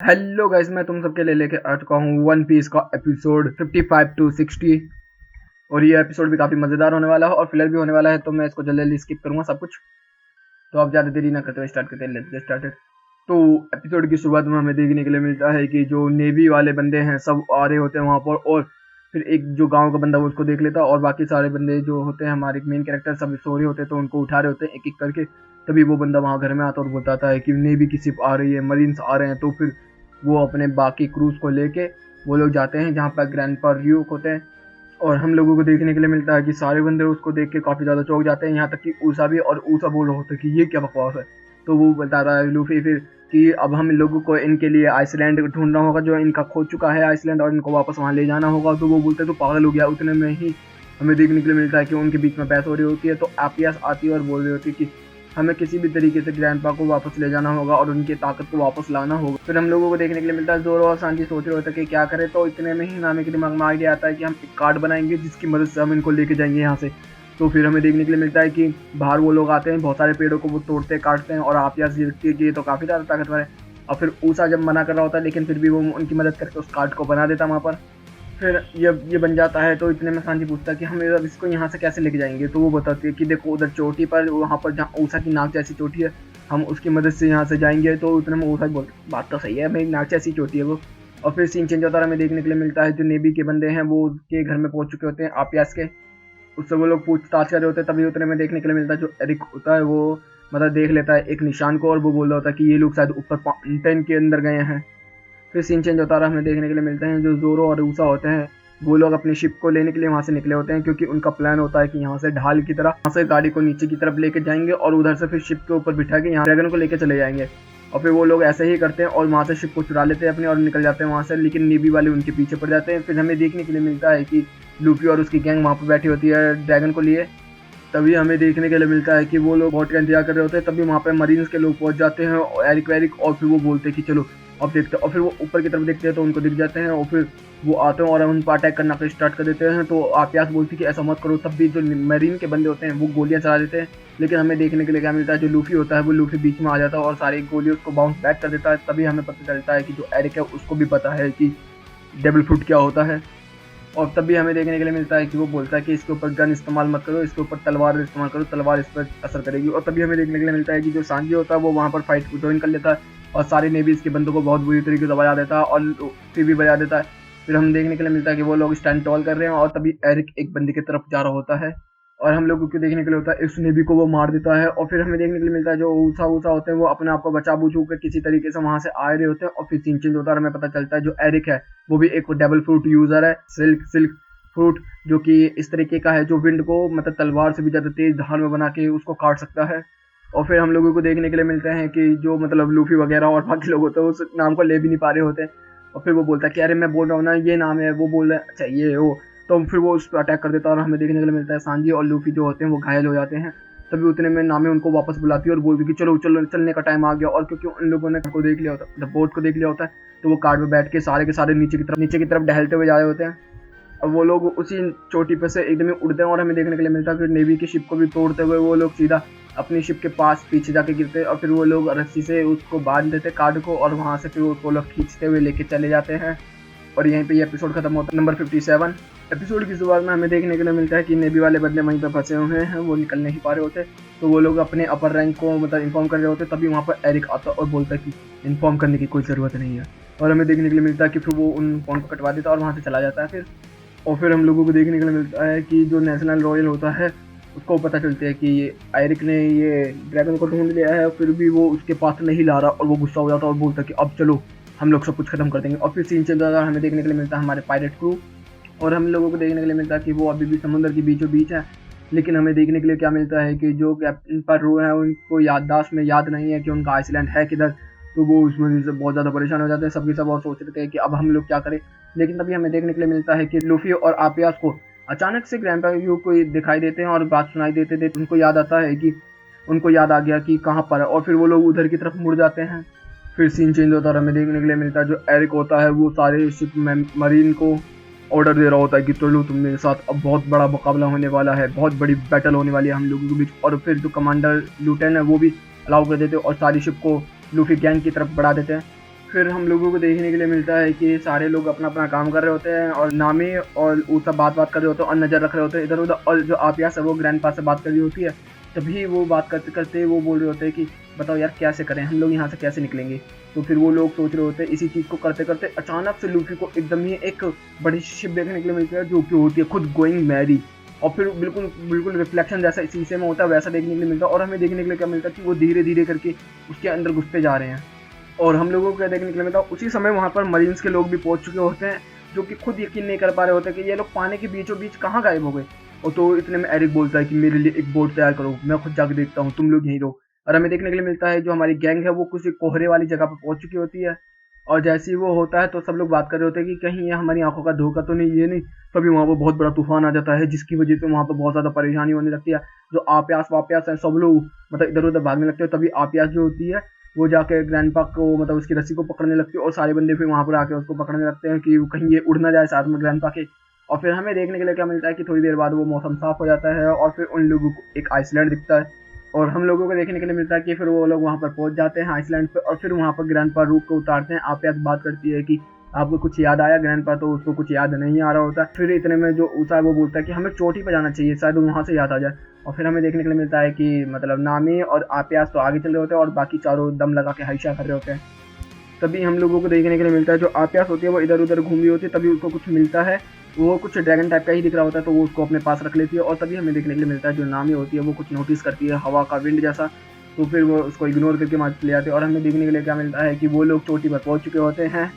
Hello guys, मैं तुम सबके लिए लेके आ चुका हूँ वन पीस का एपिसोड 55 टू 60। और ये एपिसोड भी काफ़ी मज़ेदार होने वाला है और फिलर भी होने वाला है, तो मैं इसको जल्दी जल्दी स्किप करूँगा सब कुछ। तो आप ज़्यादा देरी ना करते हुए स्टार्ट करते हैं, लेट्स गेट स्टार्टेड। तो एपिसोड की शुरुआत में हमें देखने के लिए मिलता है कि जो नेवी वाले बंदे हैं सब आ रहे होते हैं वहाँ पर, और फिर एक जो गांव का बंदा वो उसको देख लेता है और बाकी सारे बंदे जो होते हैं हमारे मेन कैरेक्टर सब सो रहे होते हैं, तो उनको उठा रहे होते हैं एक एक करके। तभी वो बंदा वहाँ घर में आता और बताता है कि नेवी की शिप आ रही है, मरीन्स आ रहे हैं। तो फिर वो अपने बाकी क्रूज को लेके वो लोग जाते हैं जहाँ पर ग्रैंडपा र्यूक होते हैं। और हम लोगों को देखने के लिए मिलता है कि सारे बंदे उसको देख के काफ़ी ज़्यादा चौंक जाते हैं, यहाँ तक कि ऊसा भी। और ऊसा बोल रहा होता है कि ये क्या बकवास है। तो वो बता रहा है लूफी फिर कि अब हम लोगों को इनके लिए आइसलैंड ढूंढना होगा जो इनका खो चुका है आइसलैंड, और इनको वापस वहाँ ले जाना होगा। तो वो बोलते तो पागल हो गया। उतने में ही हमें देखने के लिए मिलता है कि उनके बीच में बहस हो रही होती है। तो आपियास आती है और बोल रही होती है कि हमें किसी भी तरीके से ग्रैंडपा को वापस ले जाना होगा और उनकी ताकत को वापस लाना होगा। फिर हम लोगों को देखने के लिए मिलता है जोरो और सांजी सोच रहे होते हैं कि क्या करें। तो इतने में ही नामी के दिमाग में आइडिया आता है कि हम एक कार्ड बनाएंगे जिसकी मदद से हम इनको लेके जाएंगे यहाँ से। तो फिर हमें देखने के लिए मिलता है कि बाहर वो लोग आते हैं, बहुत सारे पेड़ों को वो तोड़ते हैं, काटते हैं। और आपियास देखती है कि ये तो काफ़ी ज़्यादा ताकतवर है। और फिर ऊसा जब मना कर रहा होता है, लेकिन फिर भी वो उनकी मदद करके उस कार्ड को बना देता है वहाँ पर। फिर ये बन जाता है। तो इतने में सांजी पूछता है कि हम अब इसको यहाँ से कैसे लेके जाएंगे। तो वो बताती है कि देखो उधर चोटी पर, वहाँ पर जहाँ ऊषा की नाक जैसी चोटी है, हम उसकी मदद से यहाँ से जाएंगे। तो उतने में ऊषा बोल, बात तो सही है, मेरी नाक जैसी चोटी है वो। और फिर सीन चेंज होता है, हमें देखने के लिए मिलता है जो नेवी के बंदे हैं वो उसके घर में पहुंच चुके होते हैं आपियास के। उससे वो लोग पूछताछ कर रहे होते हैं। तभी उतने में देखने के लिए मिलता है जो एरिक होता है वो मतलब देख लेता है एक निशान को, और वो बोल रहा होता है कि ये लोग शायद ऊपर माउंटेन के अंदर गए हैं। फिर सीन चेंज होता रहा, हमें देखने के लिए मिलते हैं जो जोरो और ऊसा होते हैं वो लोग अपनी शिप को लेने के लिए वहाँ से निकले होते हैं, क्योंकि उनका प्लान होता है कि यहाँ से ढाल की तरह वहाँ से गाड़ी को नीचे की तरफ लेके जाएंगे और उधर से फिर शिप के ऊपर बिठा के यहाँ ड्रैगन को लेके चले जाएंगे। और फिर वो लोग ऐसे ही करते हैं और वहाँ से शिप को चुरा लेते हैं अपने और निकल जाते हैं वहाँ से। लेकिन नेवी वाले उनके पीछे पड़ जाते हैं। फिर हमें देखने के लिए मिलता है कि लूफी और उसकी गैंग वहाँ पर बैठी होती है ड्रैगन को लिए। तभी हमें देखने के लिए मिलता है कि वो लोग बोट का इंतजार कर रहे होते हैं। तभी वहाँ पे मरीन्स के लोग पहुँच जाते हैं एरिक वेरिक, और फिर वो बोलते हैं कि चलो अब देखते हैं। और फिर वो ऊपर की तरफ देखते हैं तो उनको दिख जाते हैं, और फिर वो आते हैं और उन पर अटैक करना फिर स्टार्ट कर देते हैं। तो आपियास बोलती है कि ऐसा मत करो। तब भी जो मरीन के बंदे होते हैं वो गोलियां चला देते हैं। लेकिन हमें देखने के लिए क्या मिलता है, जो लूफी होता है वो लूफी बीच में आ जाता है और सारी गोली उसको बाउंस बैक कर देता है। तभी हमें पता चलता है कि जो एरिक है उसको भी पता है कि डेबल फ्रूट क्या होता है। और तब भी हमें देखने के लिए मिलता है कि वो बोलता है कि इसके ऊपर गन इस्तेमाल मत करो, इसके ऊपर तलवार इस्तेमाल करो, तलवार इस पर असर करेगी। और तभी हमें देखने के लिए मिलता है कि जो सांजी होता है वो वहाँ पर फाइट को ज्वाइन कर लेता है और सारे नेवीज के बंदों को बहुत बुरी तरीके से बजा देता है और फिर भी बजा देता है। फिर हम देखने के लिए मिलता है कि वो लोग स्टैंड टॉल कर रहे हैं और तभी एरिक एक बंदे की तरफ जा रहा होता है और हम लोगों को देखने के लिए होता है इस नेवी को वो मार देता है। और फिर हमें देखने के लिए मिलता है जो ऊसा ऊसा होते हैं वो अपने आप को बचा बुझू कर किसी तरीके से वहां से आ रहे होते हैं। और फिर सीन चेंज होता है, हमें पता चलता है जो एरिक है वो भी एक डेबल फ्रूट यूजर है, सिल्क सिल्क फ्रूट, जो कि इस तरीके का है जो विंड को मतलब तलवार से भी ज़्यादा तेज धार में बना के उसको काट सकता है। और फिर हम लोगों को देखने के लिए मिलते हैं कि जो मतलब लूफी वगैरह और बाकी लोग होते हैं उस नाम को ले भी नहीं पा रहे होते हैं। और फिर वो बोलता है कि अरे मैं बोल रहा हूँ ना ये नाम है, वो बोल रहा है अच्छा ये वो। तो फिर वो उस पर अटैक कर देता है और हमें देखने के लिए मिलता है सांजी और लूफी जो होते हैं वो घायल हो जाते हैं। तभी उतने में नामी उनको वापस बुलाती है और बोलती है कि चलो चलो चलने का टाइम आ गया। और क्योंकि उन लोगों ने को देख लिया होता है, बोट को देख लिया होता है, तो वो कार्ड में बैठ के सारे के सारे नीचे की तरफ टहलते हुए जा रहे होते हैं। अब वो लोग उसी चोटी पर से एकदम ही उड़ते हैं और हमें देखने के लिए मिलता है फिर नेवी की शिप को भी तोड़ते हुए वो लोग सीधा अपनी शिप के पास पीछे जाके गिरते हैं। और फिर वो लोग रस्सी से उसको बांध देते कार्ड को और वहाँ से फिर उसको लोग खींचते हुए लेके चले जाते हैं। और यहीं पे ये एपिसोड खत्म होता है। नंबर 57 एपिसोड की शुरुआत में हमें देखने के लिए मिलता है कि नेवी वाले बंदे वहीं पर फंसे हुए हैं, वो निकल नहीं पा रहे होते। तो वो लोग अपने अपर रैंक को मतलब इन्फॉर्म कर रहे होते। तभी वहाँ पर एरिक आता और बोलता है कि इन्फॉर्म करने की कोई ज़रूरत नहीं है। और हमें देखने के लिए मिलता है कि फिर वो उन फोन को कटवा देता है और वहाँ से चला जाता है फिर। और फिर हम लोगों को देखने के लिए मिलता है कि जो नेशनल रॉयल होता है उसको पता चलता है कि ये एरिक ने ये ड्रैगन को ढूंढ लिया है, फिर भी वो उसके पास नहीं ला रहा और वो गुस्सा हो जाता है और बोलता है कि अब चलो हम लोग सब कुछ खत्म कर देंगे। और फिर सीन चल रहा है, हमें देखने के लिए मिलता है हमारे पायरेट क्रू और हम लोगों को देखने के लिए मिलता है कि वो अभी भी समुद्र के बीचों बीच है। लेकिन हमें देखने के लिए क्या मिलता है कि जो कैप्टन पर रो है उनको याददाश्त में याद नहीं है कि उनका आइसलैंड है किधर। तो वो उस वजह से बहुत ज़्यादा परेशान हो जाते हैं सबके सब और सोच रहे थे कि अब हम लोग क्या करें। लेकिन तभी हमें देखने के लिए मिलता है कि लूफी और आपियास को अचानक से ग्रैंडपा यू को दिखाई देते हैं और बात सुनाई देते थे। उनको याद आता है कि उनको याद आ गया कि कहाँ पर है और फिर वो लोग उधर की तरफ मुड़ जाते हैं। फिर सीन चेंज होता है और हमें देखने के लिए मिलता है जो एरिक होता है वो सारे शिप मरीन को ऑर्डर दे रहा होता है कि चलो तुम मेरे साथ, अब बहुत बड़ा मुकाबला होने वाला है, बहुत बड़ी बैटल होने वाली है हम लोगों के बीच। और फिर जो कमांडर लूटेन है वो भी अलाउ कर देते हैं और सारी शिप को लूफी गैंग की तरफ बढ़ा देते हैं। फिर हम लोगों को देखने के लिए मिलता है कि सारे लोग अपना अपना काम कर रहे होते हैं और नामी और ऊसा बात कर रहे होते हैं और नज़र रख रहे होते हैं इधर उधर, और जो आपियास है वो ग्रैंडपा से बात कर रही होती है। तभी वो बात करते करते वो बोल रहे होते हैं कि बताओ यार कैसे करें, हम लोग यहाँ से कैसे निकलेंगे। तो फिर वो लोग सोच रहे होते हैं, इसी चीज़ को करते करते अचानक से लूफी को एकदम ही एक बड़ी शिप देखने के लिए मिलती है जो कि होती है खुद गोइंग मैरी, और फिर बिल्कुल बिल्कुल रिफ्लेक्शन जैसा शीशे में होता है वैसा देखने के लिए मिलता है। और हमें देखने के लिए क्या मिलता है कि वो धीरे धीरे करके उसके अंदर घुसते जा रहे हैं, और हम लोगों को क्या देखने के लिए मिलता है उसी समय वहाँ पर मरीन्स के लोग भी पहुँच चुके होते हैं जो कि खुद यकीन नहीं कर पा रहे होते कि ये लोग पानी के बीचों बीच कहाँ गायब हो गए। और तो इतने में एरिक बोलता है कि मेरे लिए एक बोट तैयार करो, मैं खुद जाके देखता हूँ, तुम लोग यहीं रहो। और हमें देखने के लिए मिलता है जो हमारी गैंग है वो कुछ कोहरे वाली जगह पर पहुँच चुकी होती है, और जैसे ही वो होता है तो सब लोग बात कर रहे होते हैं कि कहीं ये हमारी आंखों का धोखा तो नहीं, ये नहीं। तभी वहाँ पर बहुत बड़ा तूफान आ जाता है जिसकी वजह से वहाँ पर बहुत ज़्यादा परेशानी होने लगती है। जो आप्यास वाप्यास है सब लोग मतलब इधर उधर भागने लगते हैं। तभी आप्यास जो होती है वो जाके ग्रैंडपा को मतलब उसकी रस्सी को पकड़ने लगती है, और सारे बंदे फिर वहाँ पर आके उसको पकड़ने लगते हैं कि कहीं ये उड़ ना जाए साथ में ग्रैंडपा के। और फिर हमें देखने के लिए क्या मिलता है कि थोड़ी देर बाद वो मौसम साफ हो जाता है और फिर उन लोगों को एक आइसलैंड दिखता है, और हम लोगों को देखने के लिए मिलता है कि फिर वो लोग वहाँ पर पहुँच जाते हैं आइसलैंड पे। और फिर वहाँ पर ग्रैंडपा रूप को उतारते हैं। आप्यास बात करती है कि आपको कुछ याद आया, ग्रैंडपा तो उसको कुछ याद नहीं आ रहा होता। फिर इतने में जो ऊसा है वो बोलता है कि हमें चोटी पर जाना चाहिए, शायद वहाँ से याद आ जाए। और फिर हमें देखने के लिए मिलता है कि मतलब नामी और आप्यास तो आगे चल रहे होते हैं और बाकी चारों दम लगा के हाइशा कर रहे होते हैं। तभी हम लोगों को देखने के लिए मिलता है जो आप्यास होती है वो इधर उधर घूम रही होती है। तभी उसको कुछ मिलता है, वो कुछ ड्रैगन टाइप का ही दिख रहा होता है, तो वो उसको अपने पास रख लेती है। और तभी हमें देखने के लिए मिलता है जो नामी होती है वो कुछ नोटिस करती है हवा का विंड जैसा, तो फिर वो उसको इग्नोर करके वहाँ ले आते हैं। और हमें देखने के लिए क्या मिलता है कि वो लोग चोटी पर पहुँच चुके होते हैं,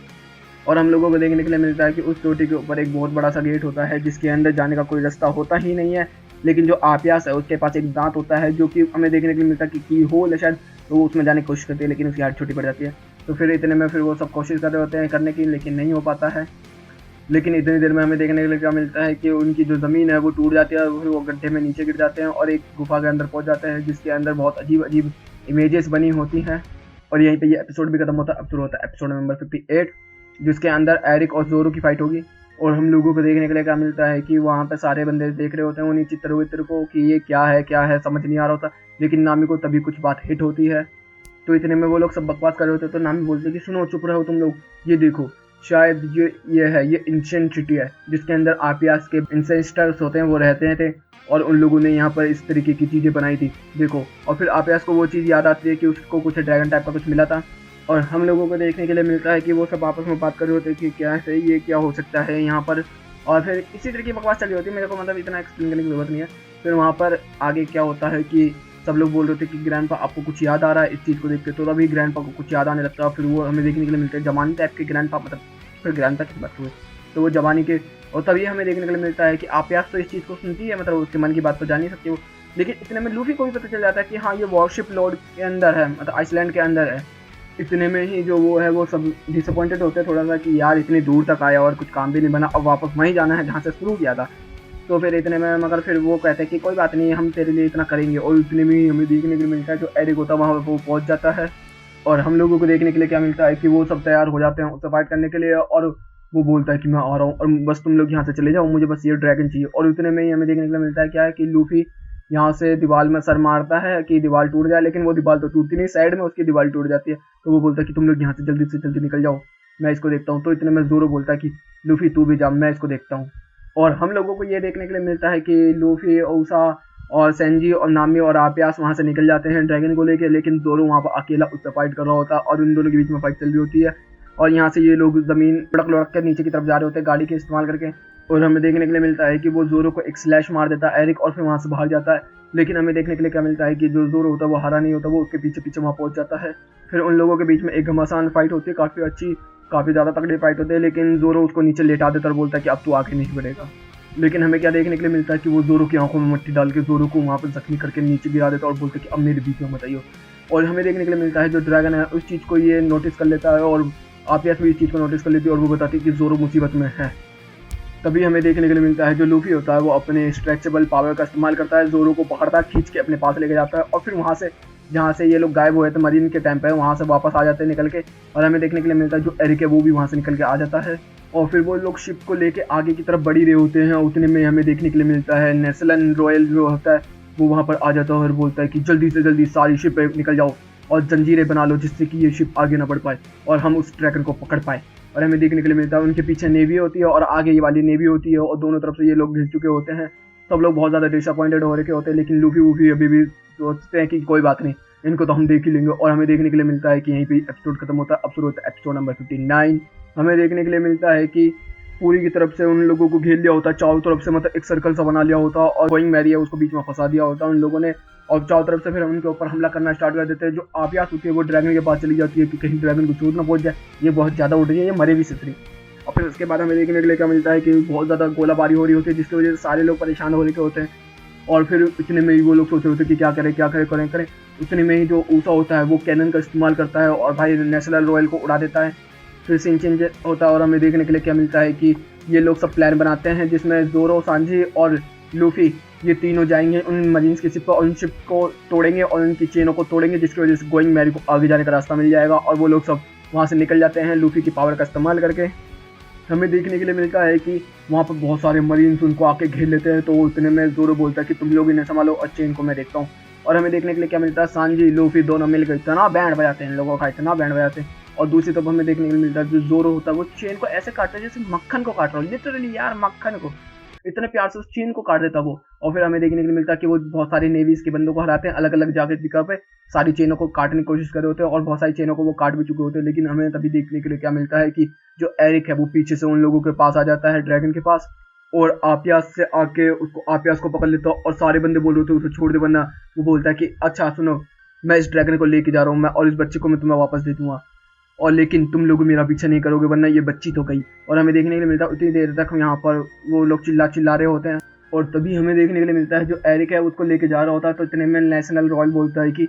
और हम लोगों को देखने के लिए मिलता है कि उस चोटी के ऊपर एक बहुत बड़ा सा गेट होता है जिसके अंदर जाने का कोई रास्ता होता ही नहीं है। लेकिन जो आप्यास है उसके पास एक दांत होता है जो कि हमें देखने के लिए मिलता है कि की होल है शायद, तो वो उसमें जाने की कोशिश करती है लेकिन उसकी हाथ छोटी पड़ जाती है। तो फिर इतने में फिर वो सब कोशिश कर रहे होते हैं करने की, लेकिन नहीं हो पाता है। लेकिन इतनी देर में हमें देखने के लिए क्या मिलता है कि उनकी जो ज़मीन है वो टूट जाती है, और फिर वो गड्ढे में नीचे गिर जाते हैं और एक गुफा के अंदर पहुंच जाते हैं जिसके अंदर बहुत अजीब अजीब इमेजेस बनी होती हैं। और यहीं पे ये एपिसोड भी खत्म होता है। अब शुरू होता है एपिसोड नंबर 58 जिसके अंदर एरिक और जोरो की फाइट होगी। और हम लोगों को देखने के लिए क्या मिलता है कि वहाँ पे सारे बंदे देख रहे होते हैं उन्हीं चित्र वित्र को कि ये क्या है समझ नहीं आ रहा होता। लेकिन नामी को तभी कुछ बात हिट होती है, तो इतने में वो लोग सब बकवास कर रहे होते हैं। तो नामी बोलते हैं कि सुनो चुप रहो तुम लोग, ये देखो शायद ये एंशिएंट सिटी है जिसके अंदर आपियास के इंसेस्टर्स होते हैं वो रहते थे, और उन लोगों ने यहाँ पर इस तरीके की चीज़ें बनाई थी, देखो। और फिर आपियास को वो चीज़ याद आती है कि उसको कुछ ड्रैगन टाइप का कुछ मिला था। और हम लोगों को देखने के लिए मिलता है कि वो सब आपस में बात कर रहे होते हैं कि क्या है ये क्या हो सकता है यहाँ पर। और फिर इसी तरह की बकवास चल रही होती है, मेरे को मतलब इतना एक्सप्लेन करने की जरूरत नहीं है। फिर वहाँ पर आगे क्या होता है कि सब लोग बोल रहे थे कि ग्रैंडपा आपको कुछ याद आ रहा है इस चीज़ को देख के, तो तभी ग्रैंडपा को कुछ याद आने लगता है। फिर वो हमें देखने के लिए मिलते हैं जवानी टाइप के ग्रैंडपा, मतलब फिर ग्रैंडपा की बात हुई तो वो जवानी के। और तभी हमें देखने के लिए मिलता है कि आप्यास तो इस चीज़ को सुनती है, मतलब उसके मन की बात तो जान नहीं सकती वो। लेकिन इतने में लूफी को भी पता चल जाता है कि हाँ ये वॉरशिप लॉर्ड के अंदर है, मतलब आइसलैंड के अंदर है। इतने में ही जो वो है वो सब डिसअपॉइंटेड होते हैं थोड़ा सा कि यार इतनी दूर तक आया और कुछ काम भी नहीं बना, अब वापस वहीं जाना है जहाँ से शुरू किया था। तो फिर इतने में मगर फिर वो कहते हैं कि कोई बात नहीं हम तेरे लिए इतना करेंगे। और इतने में ही हमें देखने के लिए मिलता है जो एरिक होता है वहाँ वो पहुँच जाता है, और हम लोगों को देखने के लिए क्या मिलता है कि वो सब तैयार हो जाते हैं उससे फाइट करने के लिए। और वो बोलता है कि मैं आ रहा हूँ और बस तुम लोग यहाँ से चले जाओ, मुझे बस ये ड्रैगन चाहिए। और इतने में ही हमें देखने के लिए मिलता है क्या है कि लूफी यहाँ से दीवार में सर मारता है कि दीवार टूट जाए, लेकिन वो दीवार तो टूटती नहीं, साइड में उसकी दीवार टूट जाती है। तो वो बोलता है कि तुम लोग यहाँ से जल्दी से जल्दी निकल जाओ, मैं इसको देखता हूँ। तो इतने में जोरो बोलता है कि लूफी तू भी जा, मैं इसको देखता हूँ। और हम लोगों को ये देखने के लिए मिलता है कि लूफी, ओसा और सेंजी और नामी और आप्यास वहाँ से निकल जाते हैं ड्रैगन को लेके, लेकिन जोरो वहाँ पर अकेला उससे फाइट कर रहा होता है और इन दोनों के बीच में फाइट चल रही होती है। और यहाँ से ये लोग ज़मीन लुढ़क लुढ़क के नीचे की तरफ जा रहे होते हैं गाड़ी के इस्तेमाल करके। और हमें देखने के लिए मिलता है कि वो जोरो को एक स्लैश मार देता है एरिक, और फिर वहाँ से भाग जाता है। लेकिन हमें देखने के लिए क्या मिलता है कि जो जोरो होता है वो हारा नहीं होता, वो उसके पीछे पीछे वहाँ पहुँच जाता है। फिर उन लोगों के बीच में एक घमासान फाइट होती है, काफ़ी अच्छी, काफ़ी ज़्यादा तगड़ी फाइट होती है। लेकिन जोरो उसको नीचे लेटा देता और बोलता है कि अब तू आगे नहीं बढ़ेगा। लेकिन हमें क्या देखने के लिए मिलता है कि वो जोरो की आंखों में मट्टी डाल के जोरो को वहाँ पर जख्मी करके नीचे गिरा देता है और बोलता है कि अब मेरे बीच में मत आइयो। और हमें देखने के लिए मिलता है जो ड्रैगन है उस चीज़ को ये नोटिस कर लेता है, और आपियास भी इस चीज़ को नोटिस कर लेती है और वो बताती है कि जोरो मुसीबत में है। तभी हमें देखने के लिए मिलता है जो लूफी होता है वो अपने स्ट्रेचेबल पावर का इस्तेमाल करता है, जोरो को पकड़ता है, खींच के अपने पास लेके जाता है, और फिर वहाँ से जहाँ से ये लोग गायब हुए थे मरीन के टाइम पे वहाँ से वापस आ जाते हैं निकल के। और हमें देखने के लिए मिलता है जो एरिक है वो भी वहाँ से निकल के आ जाता है, और फिर वो लोग शिप को लेके आगे की तरफ बढ़ी रहे होते हैं। उतने में हमें देखने के लिए मिलता है नेस्लन रॉयल जो होता है वो वहाँ पर आ जाता है और बोलता है कि जल्दी से जल्दी सारी शिप निकल जाओ और जंजीरें बना लो जिससे कि ये शिप आगे ना बढ़ पाए और हम उस ड्रैगन को पकड़ पाए। और हमें देखने के लिए मिलता है उनके पीछे नेवी होती है और आगे ये वाली नेवी होती है और दोनों तरफ से ये लोग घिर चुके होते हैं। सब लोग बहुत ज़्यादा डिसअपॉइंटेड हो रखे होते हैं, लेकिन लूफी वूफी अभी भी सोचते हैं कि कोई बात नहीं, इनको तो हम देख ही लेंगे। और हमें देखने के लिए मिलता है कि यहीं पे एपिसोड खत्म होता है। अब शुरू होता है एपिसोड नंबर 59। हमें देखने के लिए मिलता है कि पूरी की तरफ से उन लोगों को घेर लिया होता है, चारों तरफ से मतलब एक सर्कल सा बना लिया होता है और गोइंग मैरी है उसको बीच में फंसा दिया होता है उन लोगों ने। और चारों तरफ से फिर उनके ऊपर हमला करना स्टार्ट कर देते हैं। जो आपियास होती है वो ड्रैगन के पास चली जाती है कि कहीं ड्रैगन को चोट ना पहुंच जाए, ये बहुत ज़्यादा उड़ रही है, ये मरे भी सितरी। और फिर उसके बाद हमें देखने के लिए क्या मिलता है कि बहुत ज़्यादा गोलाबारी हो रही होती है जिसकी वजह से सारे लोग परेशान हो रहे होते हैं। और फिर इतने में ही वो लोग सोच रहे होते हैं कि क्या करें। उतने में ही जो ऊसा होता है वो कैनन का इस्तेमाल करता है और भाई नेशनल रॉयल को उड़ा देता है। फिर सीन चेंज होता है और हमें देखने के लिए क्या मिलता है कि ये लोग सब प्लान बनाते हैं जिसमें ज़ोरो, सांजी और लूफी ये तीनों जाएंगे उन मरीन्स की शिप पर और उन शिप को तोड़ेंगे और उनकी चेनों को तोड़ेंगे, जिसकी वजह से गोइंग मैरी को आगे जाने का रास्ता मिल जाएगा और वो लोग सब वहाँ से निकल जाते हैं लूफी की पावर का इस्तेमाल करके। हमें देखने के लिए मिलता है कि वहाँ पर बहुत सारे मरीन्स उनको आके घेर लेते हैं, तो इतने में ज़ोरो बोलता है कि तुम लोग इन्हें संभालो और चेन को मैं देखता हूँ। और हमें देखने के लिए क्या मिलता है, सांजी लूफी दोनों मिलकर इतना बैंड बजाते हैं, इन लोगों का इतना बैंड बजाते हैं। और दूसरी तरफ हमें देखने को मिलता है जो ज़ोरो होता है वो चेन को ऐसे काटता है जैसे मक्खन को काट रहा हो, लिटरली यार मक्खन को इतने प्यार से उस चेन को काट देता वो। और फिर हमें देखने के लिए मिलता है कि वो बहुत सारी नेवीज के बंदों को हराते हैं, अलग अलग जगह पे सारी चेनों को काटने की कोशिश कर रहे होते हैं और बहुत सारी चेनों को वो काट भी चुके होते हैं। लेकिन हमें तभी देखने के लिए क्या मिलता है कि जो एरिक है वो पीछे से उन लोगों के पास आ जाता है, ड्रैगन के पास, और आपियास से आके उसको आपियास को पकड़ लेता है और सारे बंदे बोल रहे थे उसे छोड़ दे, वरना वो बोलता है कि अच्छा सुनो, मैं इस ड्रैगन को लेके जा रहा हूँ मैं और इस बच्चे को मैं तुम्हें वापस दे दूंगा, और लेकिन तुम लोग मेरा पीछा नहीं करोगे वरना ये बच्ची तो गई। और हमें देखने के लिए मिलता है उतनी देर तक यहाँ पर वो लोग चिल्ला रहे होते हैं और तभी हमें देखने के लिए मिलता है जो एरिक है उसको लेके जा रहा होता है। तो इतने में नेशनल रॉयल बोलता है कि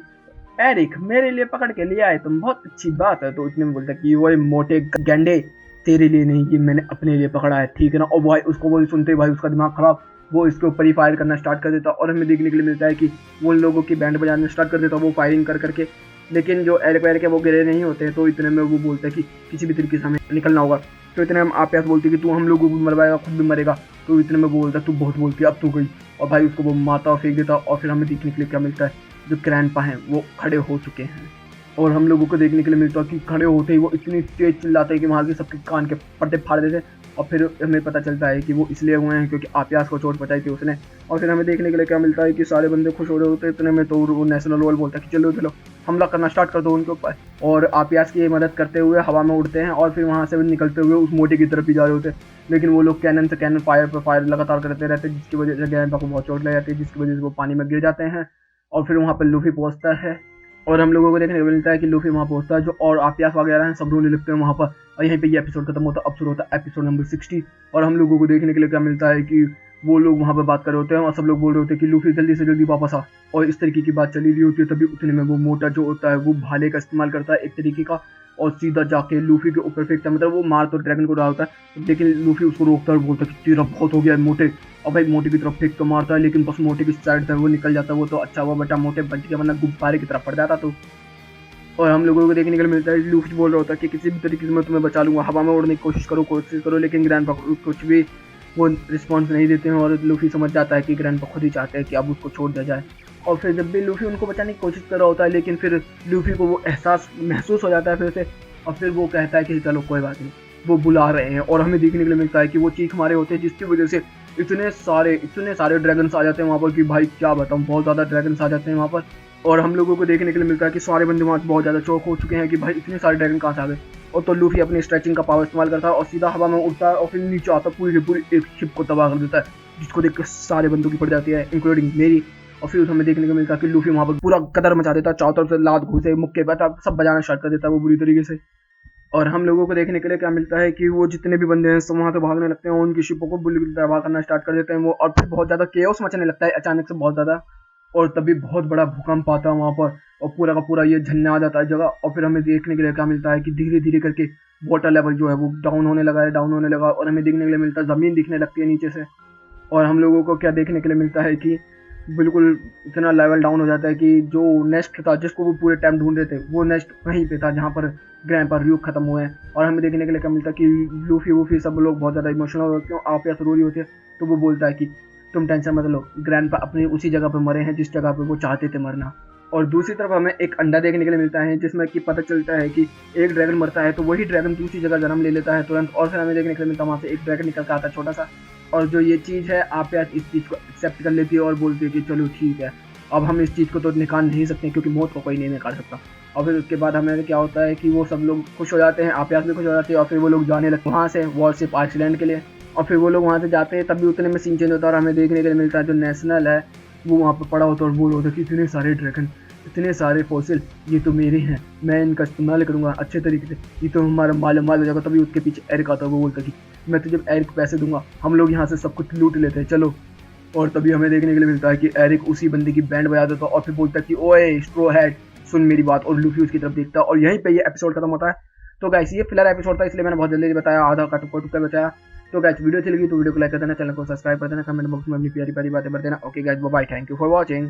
एरिक मेरे लिए पकड़ के ले आए तुम, बहुत अच्छी बात है। तो इतने में बोलता है कि वो मोटे गंडे तेरे लिए नहीं, कि मैंने अपने लिए पकड़ा है, ठीक है ना। और भाई उसको वो सुनते भाई उसका दिमाग खराब, वो इसके ऊपर ही फायर करना स्टार्ट कर देता। और हमें देखने के लिए मिलता है कि वो लोगों की बैंड बजाना स्टार्ट कर देता, वो फायरिंग कर करके, लेकिन जो एरिक है वो गिरे नहीं होते हैं। तो इतने में वो बोलता है कि किसी भी तरीके से हमें निकलना होगा। तो इतने में आपियास बोलती है कि तू हम लोगों को भी मरवाएगा, खुद भी मरेगा। तो इतने में बोलता है तू बहुत बोलती है, अब तू गई। और भाई उसको वो मारता और फेंक देता। और फिर हमें देखने के लिए क्या मिलता है, जो ग्रैंडपा हैं वो खड़े हो चुके हैं और हम लोगों को देखने के लिए मिलता है कि खड़े होते ही वो इतनी तेज चिल्लाते हैं कि वहाँ के सबके कान के पर्दे फाड़ देते हैं। और फिर हमें पता चलता है कि वो इसलिए हुए हैं क्योंकि आपियास को चोट पहुंचाई थी उसने। और फिर हमें देखने के लिए क्या मिलता है कि सारे बंदे खुश हो रहे होते हैं। इतने में तो वो नेशनल रॉयल बोलता है कि चलो हमला करना स्टार्ट कर दो उनके ऊपर। और आपियास की मदद करते हुए हवा में उड़ते हैं और फिर वहाँ से निकलते हुए उस मोटे की तरफ ही जा रहे होते हैं। लेकिन वो लोग कैनन से कैनन फायर पर फायर लगातार करते रहते हैं, जिसकी वजह से ग्रैंडपा को बहुत चोट लग जाती है, जिसकी वजह से वो पानी में गिर जाते हैं। और फिर वहाँ पर लूफी पहुँचता है और हम लोगों को देखने को मिलता है कि लूफी वहाँ पहुंचता है, जो और आपियास वगैरह हैं सब रोने लगते हैं वहाँ पर। और यहीं पे ये एपिसोड खत्म होता है। अब शुरू होता है एपिसोड नंबर 60 और हम लोगों को देखने के लिए क्या मिलता है कि वो लोग वहाँ पर बात कर रहे होते हैं और सब लोग बोल रहे होते हैं कि लूफी जल्दी से जल्दी वापस आ। और इस तरीके की बात चली रही होती है। तभी उतने में वो मोटा जो होता है वो भाले का इस्तेमाल करता है एक तरीके का और सीधा जाके लूफी के ऊपर फेंकता है। मतलब वो मार तो ड्रैगन को डालता है, लेकिन लूफी उसको रोकता है और बोलता है कि तेरा बहुत हो गया मोटे। और भाई मोटे की तरफ फेंक तो मारता है, लेकिन बस मोटे की साइड से वो निकल जाता है। वो तो अच्छा हुआ बेटा मोटे बच गया, वरना गुब्बारे की तरफ पड़ जाता तो। और हम लोगों को देखने के लिए मिलता है लूफी बोल रहा होता है कि किसी भी तरीके से मैं तुम्हें बचा लूंगा, हवा में उड़ने की कोशिश करो। लेकिन ग्रैंडपा कुछ भी वो रिस्पॉन्स नहीं देते हैं और लूफी समझ जाता है कि ग्रैंडपा खुद ही चाहते हैं कि अब उसको छोड़ दिया जाए। और फिर जब भी लूफी उनको बचाने की कोशिश कर रहा होता है, लेकिन फिर लूफी को वो एहसास महसूस हो जाता है फिर से। और फिर वो कहता है कि चलो कोई बात नहीं, वो बुला रहे हैं। और हमें देखने के लिए मिलता है कि वो चीख मारे होते हैं, जिसकी वजह से इतने सारे ड्रैगन्स आ जाते हैं वहाँ पर कि भाई क्या बताऊँ, बहुत ज़्यादा ड्रैगन्स आ जाते हैं वहाँ पर। और हम लोगों को देखने के लिए मिलता है कि सारे बंदे वहाँ बहुत ज़्यादा चौक हो चुके हैं कि भाई इतने सारे ड्रैगन कहाँ से आ गए। और तो लूफी अपनी स्ट्रेचिंग का पावर इस्तेमाल करता है और सीधा हवा में उड़ता है और फिर नीचे आता है, पूरी की पूरी एक शिप को तबाह कर देता है, जिसको देख कर सारे बंदों की पड़ जाती है, इंक्लूडिंग मेरी। और फिर हमें देखने को मिलता है कि लूफी वहाँ पर पूरा कदर मचा देता है, चारों तरफ से लात घुसे मुक्के बैठा सब बजाना स्टार्ट कर देता है वो बुरी तरीके से। और हम लोगों को देखने के लिए क्या मिलता है कि वो जितने भी बंदे हैं सब वहाँ से भागने लगते हैं, उनकी शिपों को बुरी तबाह करना स्टार्ट कर देते हैं वो। और फिर बहुत ज़्यादा केओस मचने लगता है अचानक से, बहुत ज़्यादा। और तभी बहुत बड़ा भूकंप आता है वहाँ पर और पूरा का पूरा ये झन्ने आ जाता है जगह। और फिर हमें देखने के लिए क्या मिलता है कि धीरे धीरे करके वाटर लेवल जो है वो डाउन होने लगा और हमें देखने के लिए मिलता है ज़मीन दिखने लगती है नीचे से। और हम लोगों को क्या देखने के लिए मिलता है कि बिल्कुल इतना लेवल डाउन हो जाता है कि जो नेस्ट था जिसको वो पूरे टाइम ढूंढ रहे थे, वो नेस्ट वहीं पे था जहाँ पर ग्रैंडपा र्यूक खत्म हुए हैं। और हमें देखने के लिए क्या मिलता है कि लूफी वूफी सब लोग बहुत ज़्यादा इमोशनल होते हैं, आपियास रोरी होती है। तो वो बोलता है कि तुम टेंशन मत लो, ग्रैंडपा अपनी उसी जगह पर मरे हैं जिस जगह पर वो चाहते थे मरना। और दूसरी तरफ हमें एक अंडा देखने के लिए मिलता है जिसमें कि पता चलता है कि एक ड्रैगन मरता है तो वही ड्रैगन दूसरी जगह जन्म ले लेता है तुरंत, और फिर हमें देखने के लिए मिलता है वहाँ से एक ड्रैगन निकल कर आता है छोटा सा, और जो ये चीज़ है आप्यास इस चीज़ को एक्सेप्ट कर लेती है और बोलती है कि चलो ठीक है, अब हम इस चीज़ को तो निकाल नहीं सकते क्योंकि मौत को कोई नहीं निकाल सकता। और फिर उसके बाद हमें क्या होता है कि वो सब लोग खुश हो जाते हैं, आप्यास भी खुश हो जाती है, और फिर वो लोग जाने लगते हैं वहाँ से वॉरशिप आइसलैंड के लिए। और फिर वो लोग वहाँ से जाते हैं, तभी उतने में सीन चेंज होता है और हमें देखने के लिए मिलता है जो नेशनल है वो वहाँ पर पड़ा होता है और बोल होता है कि इतने सारे ड्रैगन, इतने सारे फॉसिल, ये तो मेरे हैं, मैं इनका इस्तेमाल करूँगा अच्छे तरीके से, ये तो हमारा माल हो जाएगा। तभी उसके पीछे एरिक आता है, वो बोलता है कि मैं तुझे एरिक को पैसे दूंगा, हम लोग यहाँ से सब कुछ लूट लेते हैं, चलो। और तभी हमें देखने के लिए मिलता है कि एरिक उसी बंदे की बैंड बजा देता है और फिर बोलता है कि ओए स्ट्रो हैट सुन मेरी बात, और लूफी उसकी तरफ देखता है और यहीं पे ये एपिसोड खत्म होता है। तो गाइस ये फिलहाल एपिसोड था, इसलिए मैंने बहुत जल्दी बताया, आधा का टुक्का बताया। तो गाइस वीडियो अच्छी लगी तो वीडियो को लाइक कर देना, चैनल को सब्सक्राइब कर देना, कमेंट बॉक्स में अपनी प्यारी प्यारी बातें कर देना। Okay guys bye bye, thank you for watching.